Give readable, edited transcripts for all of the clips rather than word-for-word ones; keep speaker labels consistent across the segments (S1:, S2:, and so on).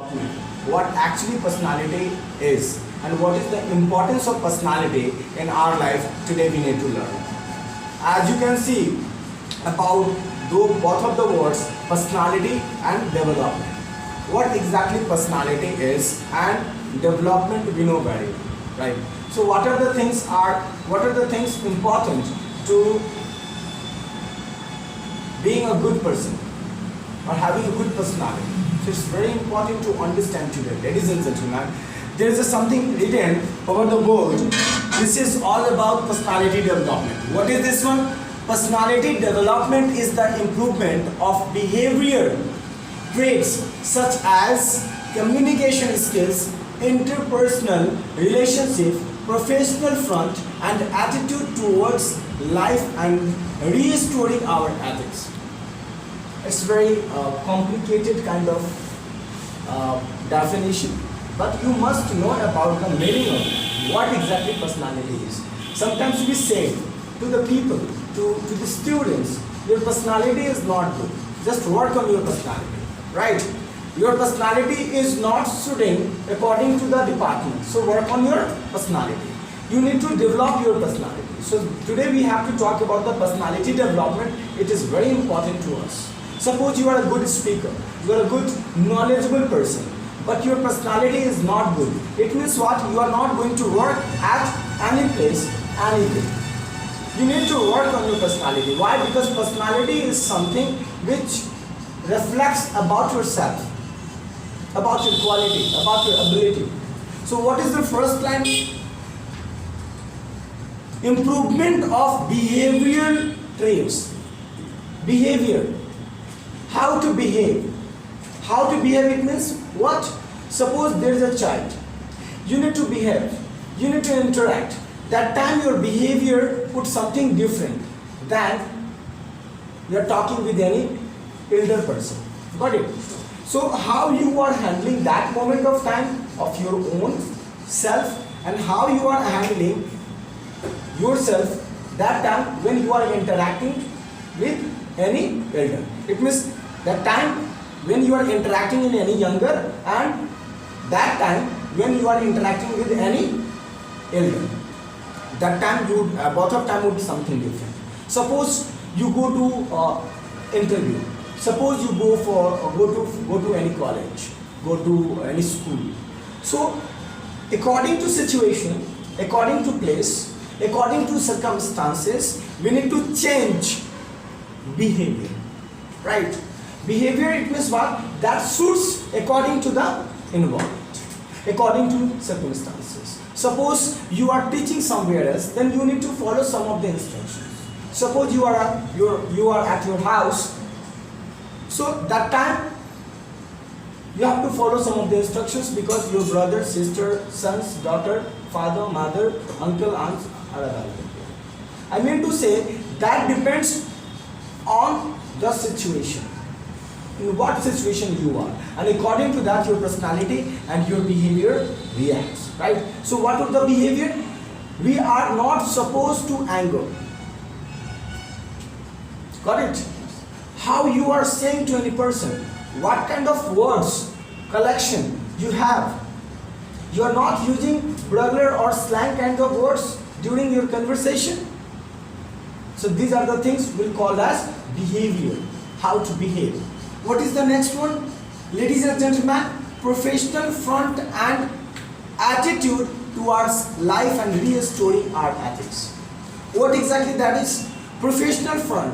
S1: development, what actually personality is and what is the importance of personality in our life, today we need to learn. As you can see about both of the words, personality and development. What exactly personality is and development we know very well, right? So what are the things important to being a good person or having a good personality? So it's very important to understand today, ladies and gentlemen. There is something written over the board. This is all about personality development. What is this one? Personality development is the improvement of behavior traits such as communication skills, interpersonal relationship, professional front, and attitude towards life, and restoring our ethics. It's very complicated kind of definition, but you must know about the meaning of it. What exactly personality is. Sometimes we say to the people, to the students, your personality is not good. Just work on your personality, right? Your personality is not suiting according to the department. So work on your personality. You need to develop your personality. So today we have to talk about the personality development. It is very important to us. Suppose you are a good speaker, you are a good knowledgeable person, but your personality is not good. It means what? You are not going to work at any place, anything. You need to work on your personality. Why? Because personality is something which reflects about yourself, about your quality, about your ability. So what is the first line? Improvement of behavioral traits. Behavior. How to behave. How to behave, it means what? Suppose there is a child. You need to behave. You need to interact. That time your behavior put something different than you are talking with any elder person. Got it? So how you are handling that moment of time of your own self, and how you are handling yourself that time when you are interacting with any elder. It means that time when you are interacting with any younger, and that time when you are interacting with any elder. That time both of time would be something different. Suppose you go to interview. Suppose you go to any college, go to any school. So according to situation, according to place, according to circumstances, we need to change behavior, right? Behavior, it means what? That suits according to the environment, according to circumstances. Suppose you are teaching somewhere else, then you need to follow some of the instructions. Suppose you are at your house, so that time you have to follow some of the instructions because your brother, sister, sons, daughter, father, mother, uncle, aunts are available. I mean to say that depends on the situation. In what situation you are, and according to that your personality and your behavior reacts, right? So what would the behavior? We are not supposed to anger. Got it? How you are saying to any person, what kind of words collection you have. You are not using regular or slang kind of words during your conversation. So these are the things we'll call as behavior, how to behave. What is the next one? Ladies and gentlemen, professional front and attitude towards life and restoring our ethics. What exactly that is? Professional front,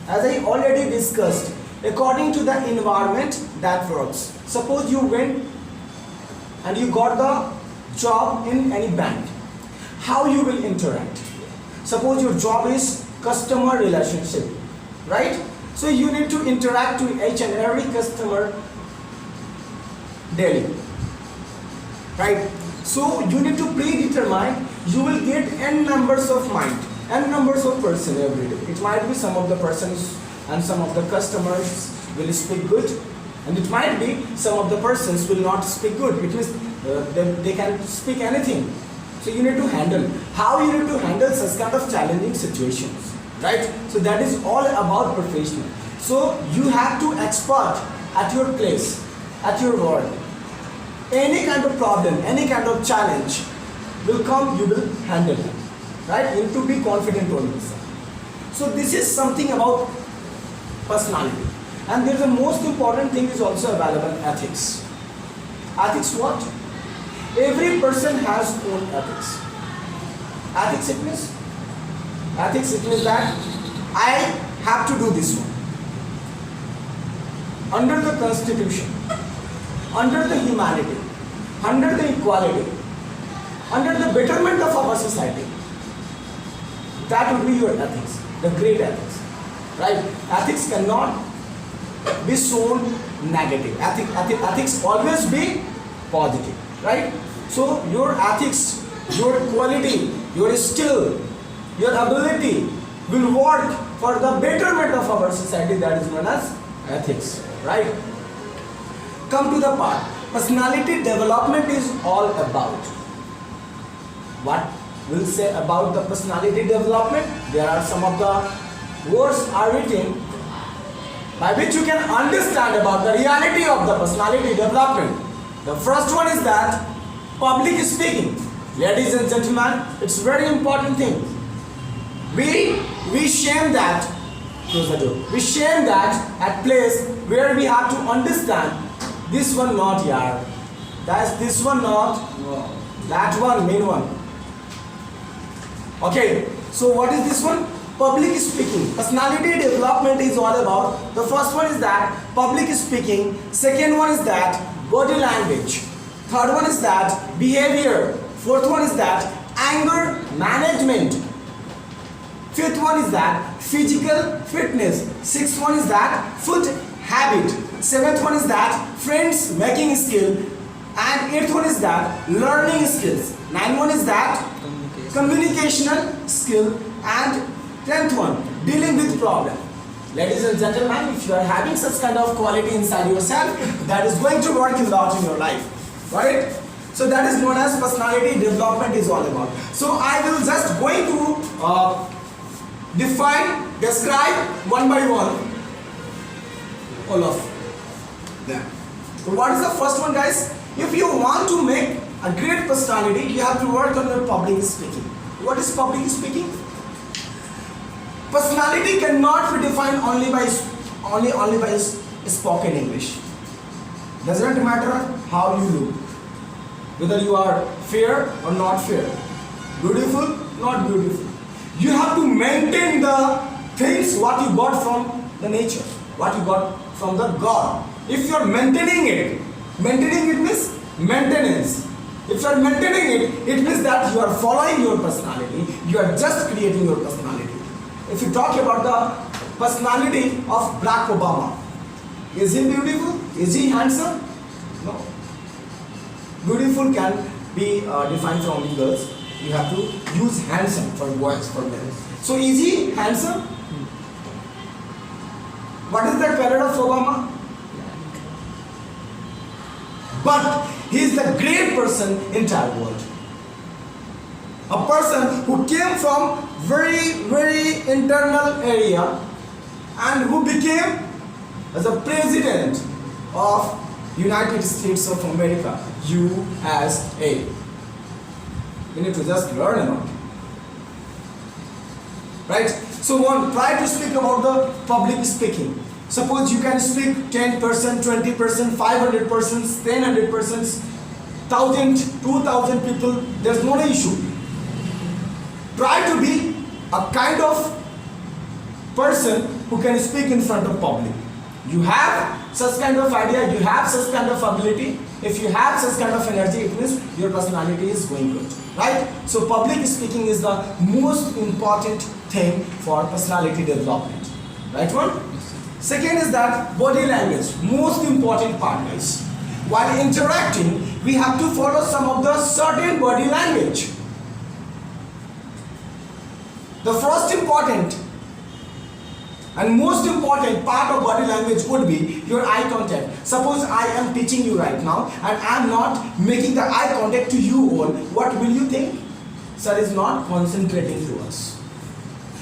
S1: as I already discussed, according to the environment that works. Suppose you went and you got the job in any bank. How you will interact? Suppose your job is customer relationship, right? So you need to interact with each and every customer daily, right? So you need to predetermine, you will get n numbers of mind, n numbers of person every day. It might be some of the persons and some of the customers will speak good, and it might be some of the persons will not speak good. It means they can speak anything. So you need to handle, how you need to handle such kind of challenging situations, right? So that is all about professional. So you have to expert at your place, at your work. any kind of problem, any kind of challenge will come, you will handle it. Right? You need to be confident on yourself. So this is something about personality. And there's the most important thing is also available, ethics. Ethics what? Every person has own ethics. Ethics it means? Ethics it means that I have to do this one. Under the constitution, under the humanity, under the equality, under the betterment of our society. That would be your ethics, the great ethics. Right? Ethics cannot be shown negative. Ethics always be positive. Right? So your ethics, your quality, your skill, your ability will work for the betterment of our society. That is known as ethics. Right? Come to the part. Personality development is all about. What will say about the personality development? There are some of the words are written by which you can understand about the reality of the personality development. The first one is that public speaking. Ladies and gentlemen, it's a very important thing. We shame that. Close the door. We shame that at place where we have to understand this one not here. That's this one not. That one main one. Okay. So what is this one? Public speaking. Personality development is all about. The first one is that public speaking. Second one is that body language. Third one is that behavior. Fourth one is that anger management. Fifth one is that physical fitness. Sixth one is that food habit. Seventh one is that friends making skill. And eighth one is that learning skills. Ninth one is that communicational skill. And 10th one, dealing with problem. Ladies and gentlemen, if you are having such kind of quality inside yourself, that is going to work a lot in your life. Right? So that is known as personality development is all about. So I will just going to define, describe one by one all of them. So what is the first one, guys? If you want to make a great personality, you have to work on your public speaking. What is public speaking? Personality cannot be defined only by spoken English. Doesn't matter how you look, whether you are fair or not fair, beautiful, not beautiful. You have to maintain the things what you got from the nature, what you got from the God. If you are maintaining it means maintenance. If you are maintaining it, it means that you are following your personality. You are just creating your personality. If you talk about the personality of Barack Obama, is he beautiful? Is he handsome? No. Beautiful can be defined for only girls. You have to use handsome for boys, for men. So is he handsome? What is the color of Obama? But he is the great person in entire world. A person who came from very internal area and who became as a president of United States of America, USA. You need to just learn about it. Right? So try to speak about the public speaking. Suppose you can speak 10%, 20%, 500 persons, 1,000 persons, 1,000, 2,000 people. There's no issue. Try to be a kind of person who can speak in front of public. You have such kind of idea, you have such kind of ability. If you have such kind of energy, it means your personality is going good. Right? So public speaking is the most important thing for personality development. Right one? Second is that body language. Most important part, guys. While interacting, we have to follow some of the certain body language. The first important and most important part of body language would be your eye contact. Suppose I am teaching you right now and I am not making the eye contact to you all. What will you think? Sir is not concentrating to us.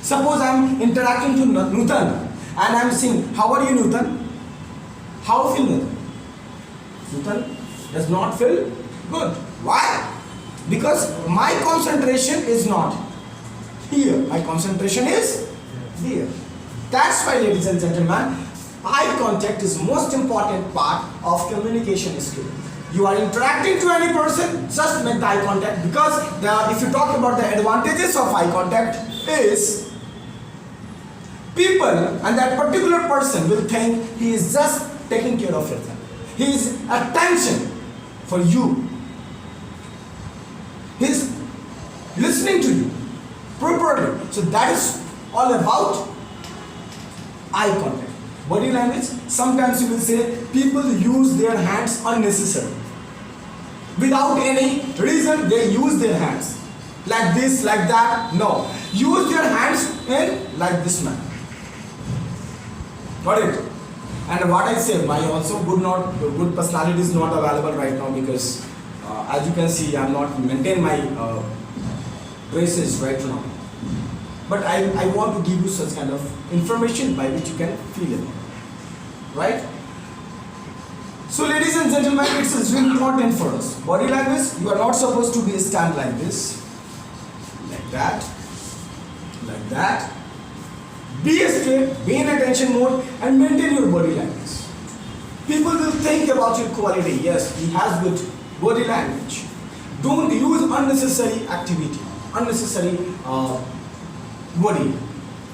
S1: Suppose I am interacting to Nutan and I am saying, how are you, Nutan? How feel Nutan? Nutan, does not feel good. Why? Because my concentration is not here. My concentration is here. That's why, ladies and gentlemen, eye contact is most important part of communication skill. You are interacting to any person, just make the eye contact, because if you talk about the advantages of eye contact is people and that particular person will think he is just taking care of yourself. He is attention for you. He is listening to you properly. So that is all about eye contact. Body language, sometimes you will say people use their hands unnecessarily. Without any reason, they use their hands. Like this, like that. No. Use their hands in like this manner. Got it? And what I say, my also good personality is not available right now, because as you can see, I am not maintain my braces right now. But I want to give you such kind of information by which you can feel it. Right? So ladies and gentlemen, it's really important for us. Body language, you are not supposed to be stand like this, like that. Be straight, be in attention mode, and maintain your body language. People will think about your quality. Yes, he has good body language. Don't use unnecessary activity, unnecessary body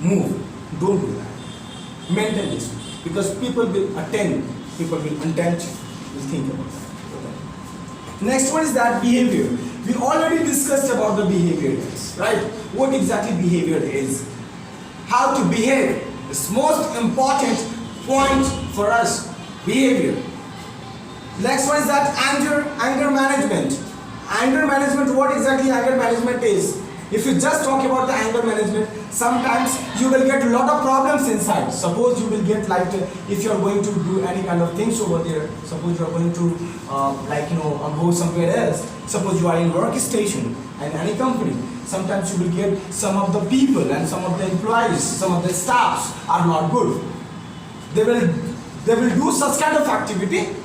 S1: move. Don't do that. Maintain this, because people will attend. People will intention, will think about that. Okay. Next one is that behavior. We already discussed about the behavior, right? What exactly behavior is? How to behave is most important point for us. Behavior. Next one is that anger management. Anger management, what exactly anger management is? If you just talk about the anger management, sometimes you will get a lot of problems inside. Suppose you will get like, if you are going to do any kind of things over there, suppose you are going to go somewhere else, suppose you are in workstation and any company, sometimes you will get some of the people and some of the employees, some of the staffs are not good. They will do such kind of activity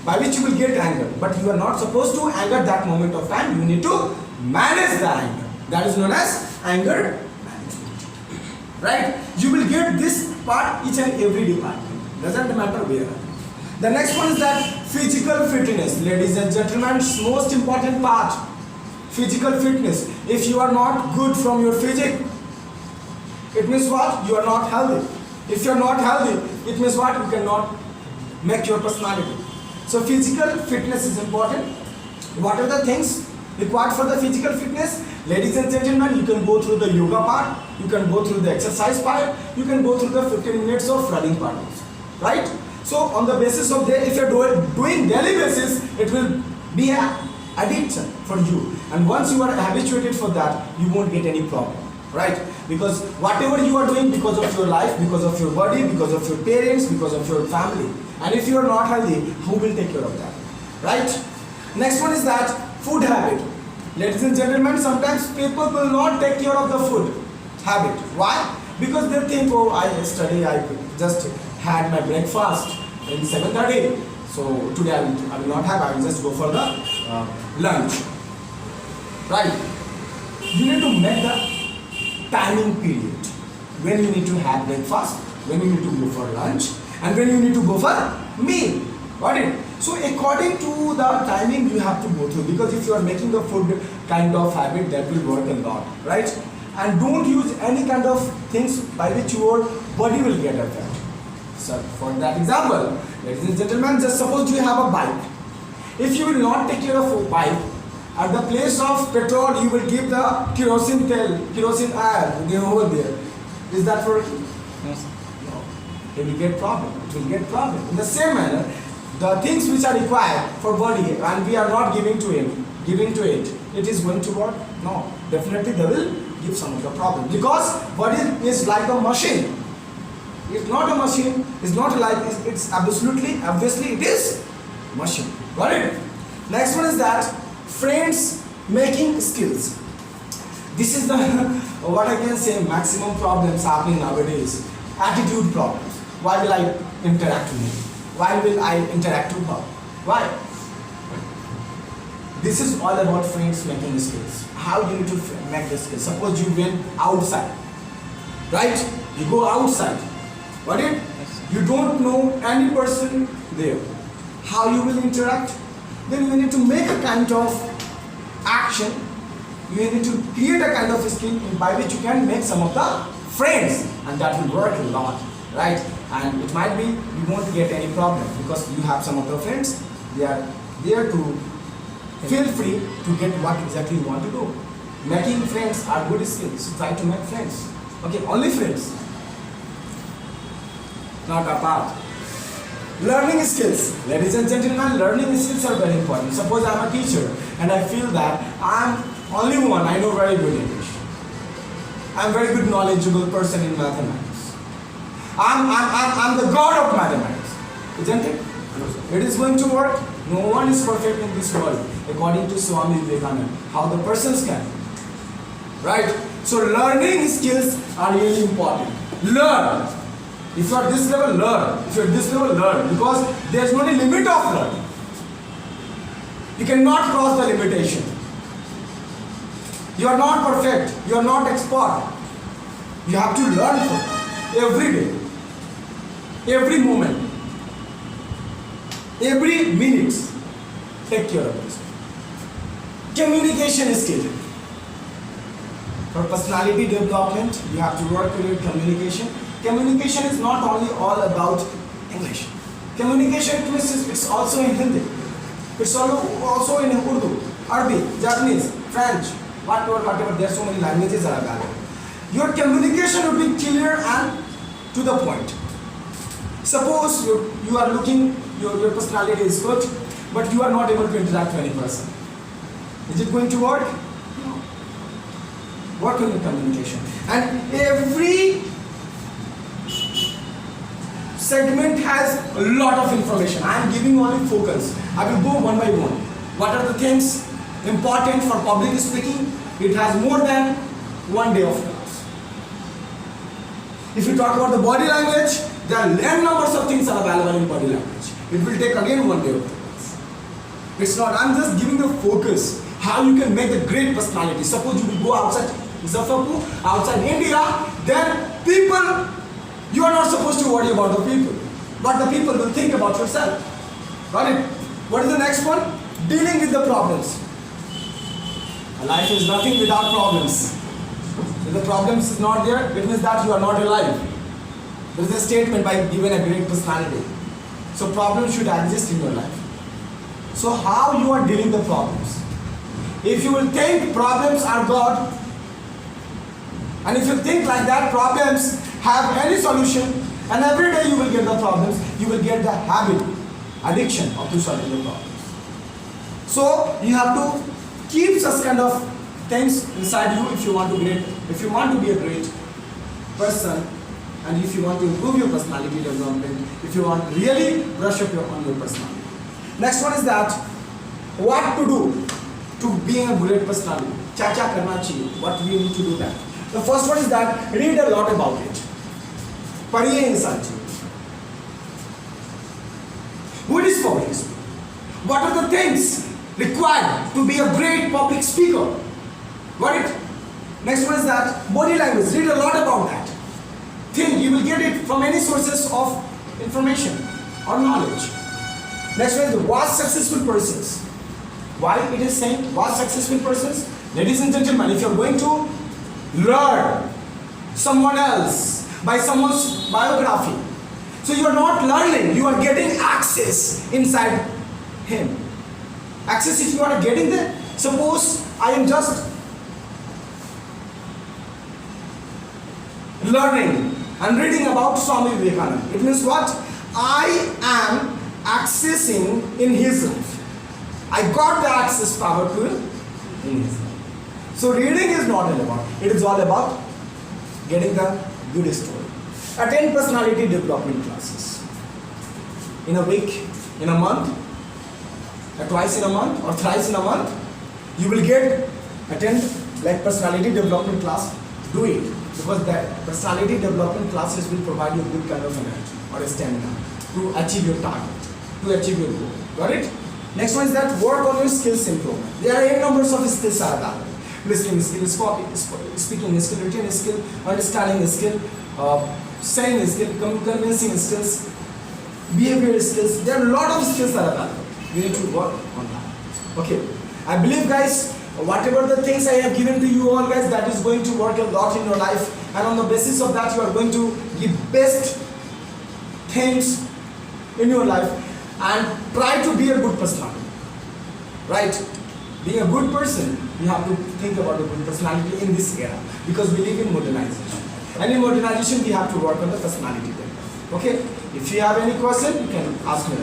S1: by which you will get anger, but you are not supposed to anger that moment of time. You need to manage the anger. That is known as anger management. Right? You will get this part each and every department. Doesn't matter where. The next one is that physical fitness. Ladies and gentlemen, most important part. Physical fitness. If you are not good from your physique, it means what? You are not healthy. If you are not healthy, it means what? You cannot make your personality. So physical fitness is important. What are the things required for the physical fitness? Ladies and gentlemen, you can go through the yoga part, you can go through the exercise part, you can go through the 15 minutes of running part also, right? So on the basis of that, if you are doing daily basis, it will be an addiction for you. And once you are habituated for that, you won't get any problem, right? Because whatever you are doing because of your life, because of your body, because of your parents, because of your family. And if you are not healthy, who will take care of that, right? Next one is that food habit. Ladies and gentlemen, sometimes people will not take care of the food habit. Why? Because they think, oh, I just had my breakfast in 7:30. So today I will not have, I will just go for the lunch. Right? You need to make the timing period. When you need to have breakfast, when you need to go for lunch, and when you need to go for meal. Got it? So according to the timing you have to go through, because if you are making the food kind of habit, that will work a lot, right? And don't use any kind of things by which your body will get affected. So for that example, ladies and gentlemen, just suppose you have a bike. If you will not take care of a bike, at the place of petrol you will give the kerosene oil over there. Is that working?
S2: Yes.
S1: No. It will get problem. It will get problem. In the same manner, the things which are required for body and we are not giving to it, it is going to work? No. Definitely they will give some of the problem. Because body is like a machine. It's not a machine. It's not like, it's obviously it is machine. Got it? Next one is that friends making skills. This is the what I can say maximum problems happening nowadays. Attitude problems. Why will I interact with him? Why will I interact with her? Why? This is all about friends making skills. How you need to make the skills. Suppose you went outside, right? You go outside. Got it? You don't know any person there. How you will interact? Then you need to make a kind of action. You need to create a kind of skill by which you can make some of the friends, and that will work a lot, right? And it might be you won't get any problem because you have some of the friends. They are there to feel free to get what exactly you want to do. Making friends are good skills. So try to make friends. Okay, only friends, not apart. Learning skills. Ladies and gentlemen, learning skills are very important. Suppose I am a teacher and I feel that I am only one, I know very good English. I am very good knowledgeable person in mathematics. I'm the god of mathematics. Isn't it? It is going to work. No one is perfect in this world, according to Swami Vivekananda. How the persons can. Right? So learning skills are really important. Learn. If you are at this level, learn. If you are at this level, learn. Because there is no limit of learning. You cannot cross the limitation. You are not perfect. You are not expert. You have to learn from every day, every moment, every minute. Take care of this. Communication skill. For personality development, you have to work on your communication. Communication is not only all about English. Communication it's also in Hindi. It's also in Urdu, Arabic, Japanese, French, whatever. There are so many languages that are available. Your communication will be clear and to the point. Suppose you are looking, your personality is good, but you are not able to interact with any person. Is it going to work? No. Work on your communication. And every segment has a lot of information. I am giving only focus. I will go one by one. What are the things important for public speaking? It has more than 1 day of class. If you talk about the body language, there are n numbers of things are available in body language. It will take again 1 day of class. It's not, I'm just giving the focus. How you can make a great personality. Suppose you will go outside Muzaffarpur, outside India, then people, you are not supposed to worry about the people, but the people will think about yourself. Got it? What is the next one? Dealing with the problems. Life is nothing without problems. If the problems is not there, it means that you are not alive. There is a statement by given a great personality. So problems should exist in your life. So how you are dealing the problems? If you will think problems are God, and if you think like that, problems have any solution, and every day you will get the problems, you will get the habit, addiction of to solving the problems. So you have to keep such kind of things inside you if you want to be a great person, and if you want to improve your personality development, if you want to really brush up on your personality. Next one is that what to do to being a great personality. Kya karna chahiye? What we need to do that. The first one is that read a lot about it. पढ़िए इन सारी चीजों. What is public speaking? What are the things required to be a great public speaker? Got it? Next one is that body language. Read a lot about that. Think you will get it from any sources of information or knowledge. Next one is the watch successful persons. Why it is saying watch successful persons? Ladies and gentlemen, if you are going to learn someone else by someone's biography, so you are not learning, you are getting access inside him. Access if you are getting there. Suppose I am just learning and reading about Swami Vivekananda. It means what? I am accessing in his life. I got the access power to him in his life. So reading is not all about. It is all about getting the good story. Attend personality development classes. In a week, in a month, twice in a month or thrice in a month, you will attend like personality development class. Do it, because that personality development classes will provide you good kind of energy or stamina to achieve your target, to achieve your goal. Got it? Next one is that work on your skills improvement. There are 8 numbers of skills are available. Listening skill, speaking skill, written skill, understanding skill, saying skill, convincing skills, behavior skills. There are a lot of skills that are available. We need to work on that. Okay. I believe, guys, whatever the things I have given to you all, guys, that is going to work a lot in your life, and on the basis of that you are going to give best things in your life and try to be a good personality. Right? Being a good person, you have to think about a good personality in this era, because we live in modernization. And in modernization we have to work on the personality. Okay? If you have any question, you can ask me.